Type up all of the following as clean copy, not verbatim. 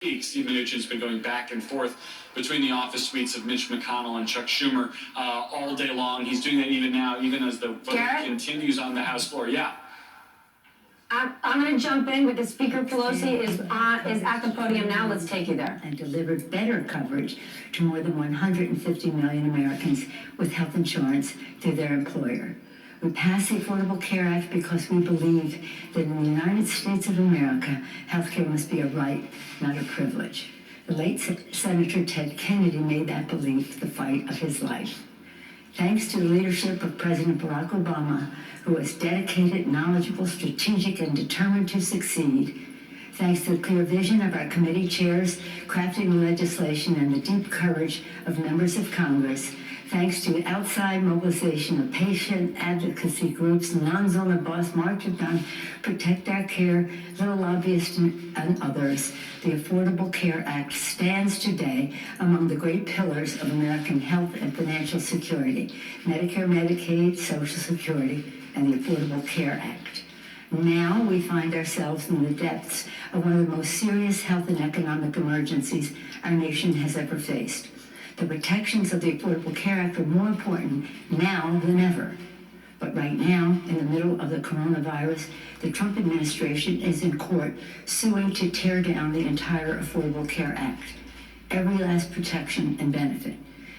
Steve Mnuchin's been going back and forth between the office suites of Mitch McConnell and Chuck Schumer all day long. He's doing that even now, even as the vote continues on the House floor. Yeah. I'm going to jump in because Speaker Pelosi is at the podium now. Let's take you there. And delivered better coverage to more than 150 million Americans with health insurance through their employer. We passed the Affordable Care Act because we believe that in the United States of America, health care must be a right, not a privilege. The late Senator Ted Kennedy made that belief the fight of his life. Thanks to the leadership of President Barack Obama, who was dedicated, knowledgeable, strategic, and determined to succeed, thanks to the clear vision of our committee chairs crafting the legislation and the deep courage of members of Congress, thanks to outside mobilization of patient advocacy groups, Nuns on the Bus, March of None, Protect Our Care, Little Lobbyists, and others, the Affordable Care Act stands today among the great pillars of American health and financial security: Medicare, Medicaid, Social Security, and the Affordable Care Act. Now we find ourselves in the depths of one of the most serious health and economic emergencies our nation has ever faced. The protections of the Affordable Care Act are more important now than ever. But right now, in the middle of the coronavirus, the Trump administration is in court suing to tear down the entire Affordable Care Act, every last protection and benefit.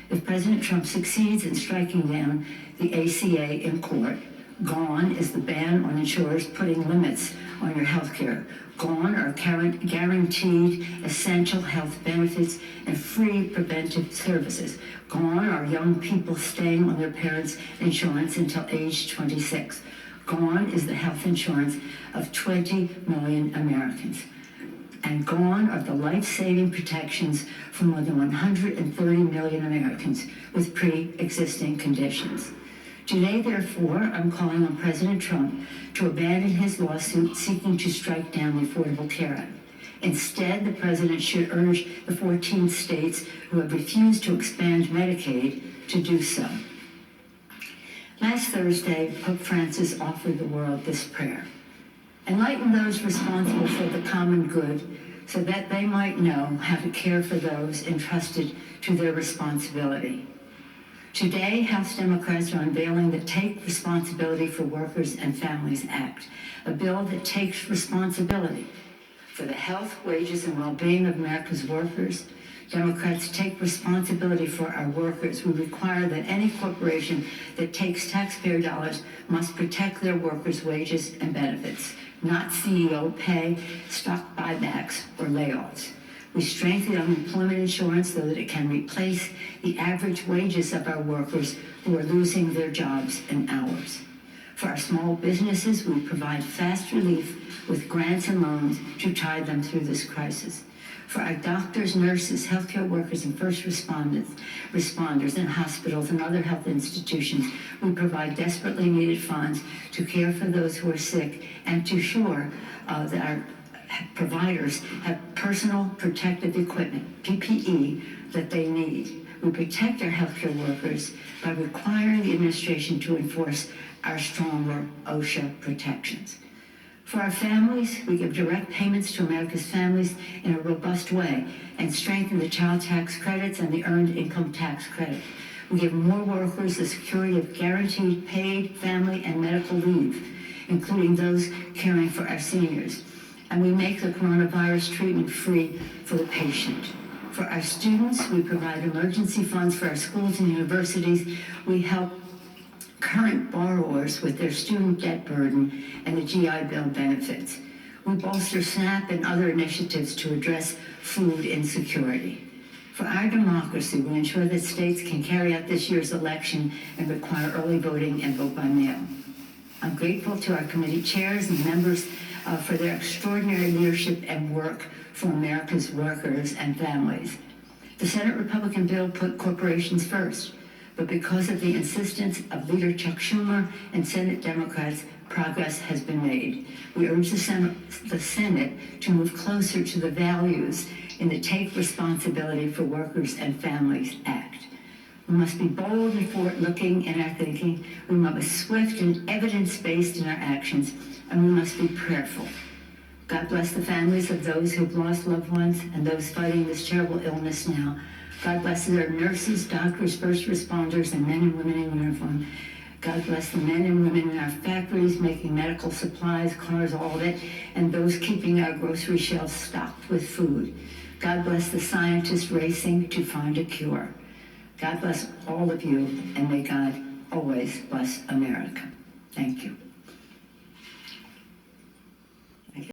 If President Trump succeeds in striking down the ACA in court, gone is the ban on insurers putting limits on your health care. Gone are guaranteed essential health benefits and free preventive services. Gone are young people staying on their parents' insurance until age 26. Gone is the health insurance of 20 million Americans. And gone are the life-saving protections for more than 130 million Americans with pre-existing conditions. Today, therefore, I'm calling on President Trump to abandon his lawsuit seeking to strike down the Affordable Care Act. Instead, the president should urge the 14 states who have refused to expand Medicaid to do so. Last Thursday, Pope Francis offered the world this prayer: enlighten those responsible for the common good so that they might know how to care for those entrusted to their responsibility. Today, House Democrats are unveiling the Take Responsibility for Workers and Families Act, a bill that takes responsibility for the health, wages, and well-being of America's workers. Democrats take responsibility for our workers. We require that any corporation that takes taxpayer dollars must protect their workers' wages and benefits, not CEO pay, stock buybacks, or layoffs. We strengthen unemployment insurance so that it can replace the average wages of our workers who are losing their jobs and hours. For our small businesses, we provide fast relief with grants and loans to tide them through this crisis. For our doctors, nurses, healthcare workers, and first responders in hospitals and other health institutions, we provide desperately needed funds to care for those who are sick and to ensure that our providers have personal protective equipment, PPE, that they need. We protect our healthcare workers by requiring the administration to enforce our stronger OSHA protections. For our families, we give direct payments to America's families in a robust way and strengthen the child tax credits and the earned income tax credit. We give more workers the security of guaranteed paid family and medical leave, including those caring for our seniors. And we make the coronavirus treatment free for the patient. For our students, we provide emergency funds for our schools and universities. We help current borrowers with their student debt burden and the GI Bill benefits. We bolster SNAP and other initiatives to address food insecurity. For our democracy, we ensure that states can carry out this year's election and require early voting and vote by mail. I'm grateful to our committee chairs and members for their extraordinary leadership and work for America's workers and families. The Senate Republican bill put corporations first, but because of the insistence of Leader Chuck Schumer and Senate Democrats, progress has been made. We urge the Senate to move closer to the values in the Take Responsibility for Workers and Families Act. We must be bold and forward-looking in our thinking. We must be swift and evidence-based in our actions, and we must be prayerful. God bless the families of those who've lost loved ones and those fighting this terrible illness now. God bless their nurses, doctors, first responders, and men and women in uniform. God bless the men and women in our factories making medical supplies, cars, all of it, and those keeping our grocery shelves stocked with food. God bless the scientists racing to find a cure. God bless all of you, and may God always bless America. Thank you.